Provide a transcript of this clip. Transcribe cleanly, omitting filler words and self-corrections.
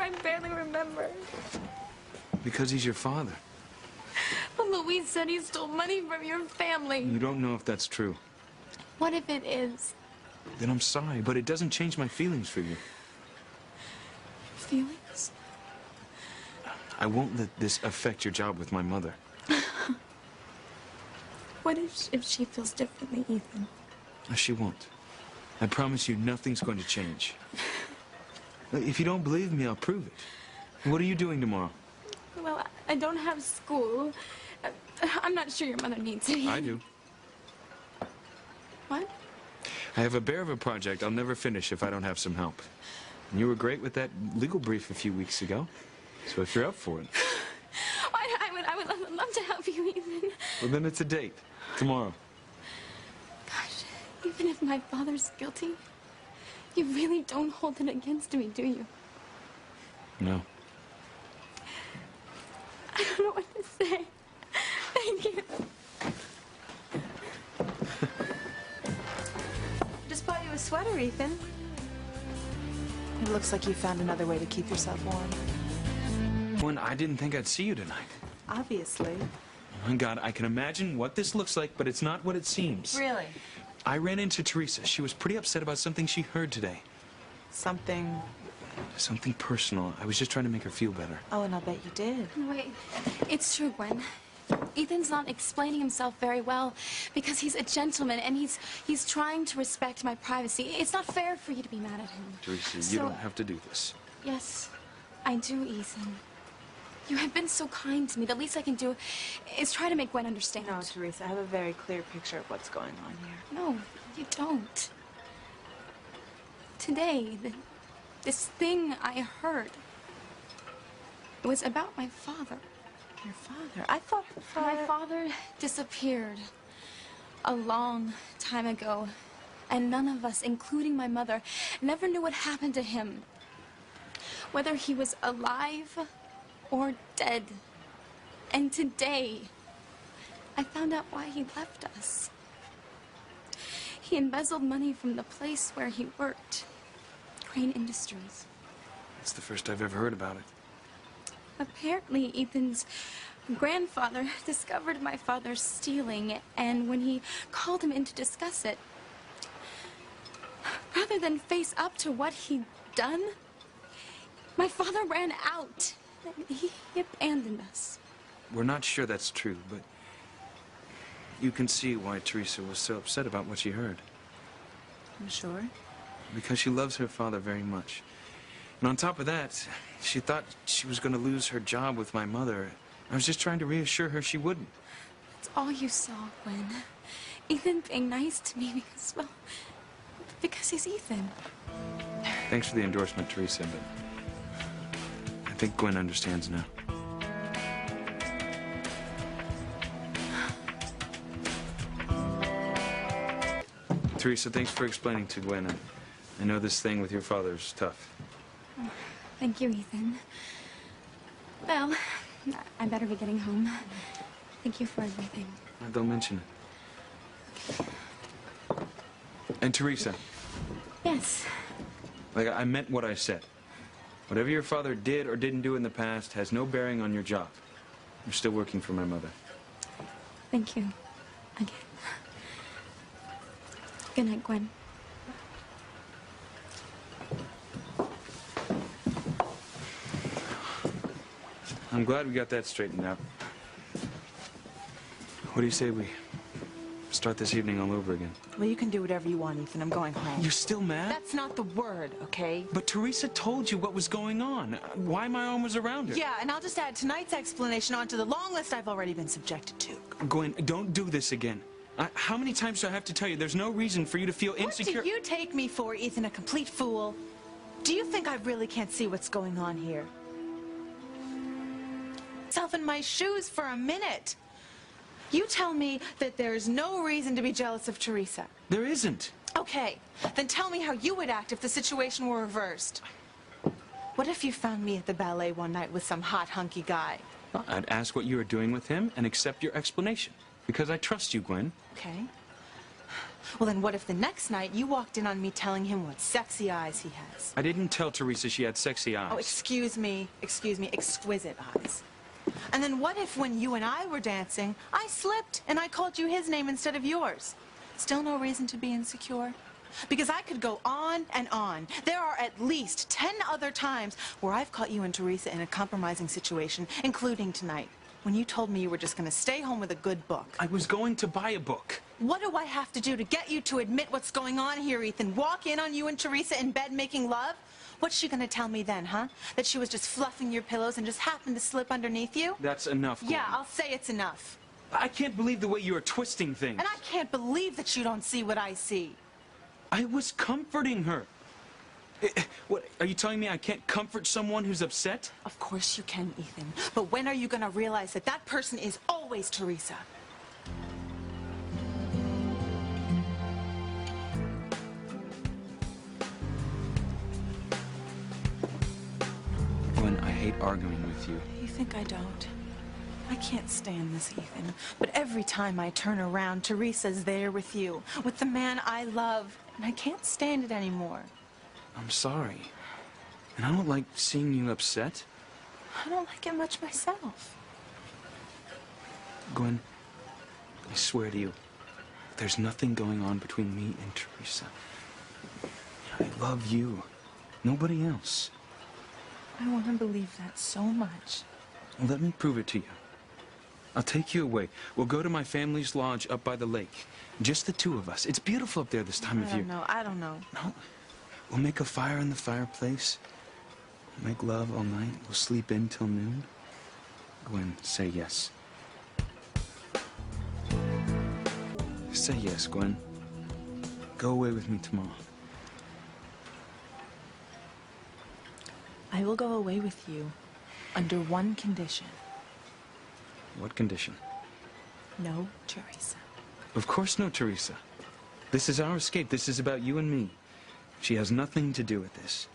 I barely remember. Because he's your father. But Louise said he stole money from your family. You don't know if that's true. What if it is? Then I'm sorry, but it doesn't change my feelings for you. Feelings? I won't let this affect your job with my mother. What if she feels differently, Ethan? She won't. I promise you nothing's going to change. If you don't believe me, I'll prove it. What are you doing tomorrow? Well, I don't have school. I'm not sure your mother needs me. I do. What? I have a bear of a project I'll never finish if I don't have some help. And you were great with that legal brief a few weeks ago. So if you're up for it. I would love to help you, Ethan. Well, then it's a date. Tomorrow. Gosh, even if my father's guilty, you really don't hold it against me, do you? No. I don't know what to say. Thank you. Just bought you a sweater, Ethan. It looks like you found another way to keep yourself warm. Gwen, I didn't think I'd see you tonight. Obviously. Oh, God, I can imagine what this looks like, but it's not what it seems. Really? I ran into Teresa. She was pretty upset about something she heard today. Something... Something personal. I was just trying to make her feel better. Oh, and I'll bet you did. Wait, it's true, Gwen. Ethan's not explaining himself very well because he's a gentleman and he's trying to respect my privacy. It's not fair for you to be mad at him. Teresa, you don't have to do this. Yes, I do, Ethan. You have been so kind to me. The least I can do is try to make Gwen understand. No, Teresa, I have a very clear picture of what's going on here. No, you don't. Today, this thing I heard, it was about my father. Your father? I thought My father disappeared a long time ago, and none of us, including my mother, never knew what happened to him. Whether he was alive or dead. And today, I found out why he left us. He embezzled money from the place where he worked, Crane Industries. It's the first I've ever heard about it. Apparently, Ethan's grandfather discovered my father stealing, and when he called him in to discuss it, rather than face up to what he'd done, my father ran out. He abandoned us. We're not sure that's true, but you can see why Teresa was so upset about what she heard. I'm sure. Because she loves her father very much. And on top of that, she thought she was going to lose her job with my mother. I was just trying to reassure her she wouldn't. That's all you saw, Gwen. Ethan being nice to me because, well, because he's Ethan. Thanks for the endorsement, Teresa, but I think Gwen understands now. Teresa, thanks for explaining to Gwen. I know this thing with your father is tough. Oh, thank you, Ethan. Well, I better be getting home. Thank you for everything. Don't mention it. And Teresa. Yes. Like, I meant what I said. Whatever your father did or didn't do in the past has no bearing on your job. You're still working for my mother. Thank you. Again. Good night, Gwen. I'm glad we got that straightened out. What do you say we start this evening all over again? Well, you can do whatever you want, Ethan. I'm going home. You're still mad? That's not the word, okay? But Teresa told you what was going on. Why my arm was around her. Yeah, and I'll just add tonight's explanation onto the long list I've already been subjected to. Gwen, don't do this again. How many times do I have to tell you there's no reason for you to feel insecure? What do you take me for, Ethan, a complete fool? Do you think I really can't see what's going on here? Self in my shoes for a minute. You tell me that there's no reason to be jealous of Teresa. There isn't. Okay, then tell me how you would act if the situation were reversed. What if you found me at the ballet one night with some hot, hunky guy? Well, I'd ask what you were doing with him and accept your explanation. Because I trust you, Gwen. Okay. Well, then what if the next night you walked in on me telling him what sexy eyes he has? I didn't tell Teresa she had sexy eyes. Oh, excuse me, exquisite eyes. And then what if when you and I were dancing, I slipped and I called you his name instead of yours? Still no reason to be insecure? Because I could go on and on. There are at least 10 other times where I've caught you and Teresa in a compromising situation, including tonight, when you told me you were just going to stay home with a good book. I was going to buy a book. What do I have to do to get you to admit what's going on here, Ethan? Walk in on you and Teresa in bed making love? What's she going to tell me then, huh? That she was just fluffing your pillows and just happened to slip underneath you? That's enough, Gwen. Yeah, I'll say it's enough. I can't believe the way you are twisting things. And I can't believe that you don't see what I see. I was comforting her. What, are you telling me I can't comfort someone who's upset? Of course you can, Ethan. But when are you going to realize that that person is always Teresa? Gwen, I hate arguing with you. You think I don't? I can't stand this, Ethan. But every time I turn around, Teresa's there with you, with the man I love, and I can't stand it anymore. I'm sorry. And I don't like seeing you upset. I don't like it much myself. Gwen, I swear to you, there's nothing going on between me and Teresa. I love you. Nobody else. I want to believe that so much. Well, let me prove it to you. I'll take you away. We'll go to my family's lodge up by the lake. Just the two of us. It's beautiful up there this time of year. I don't know. No. We'll make a fire in the fireplace. We'll make love all night. We'll sleep in till noon. Gwen, say yes. Say yes, Gwen. Go away with me tomorrow. I will go away with you under one condition. What condition? No, Teresa. Of course no, Teresa. This is our escape. This is about you and me. She has nothing to do with this.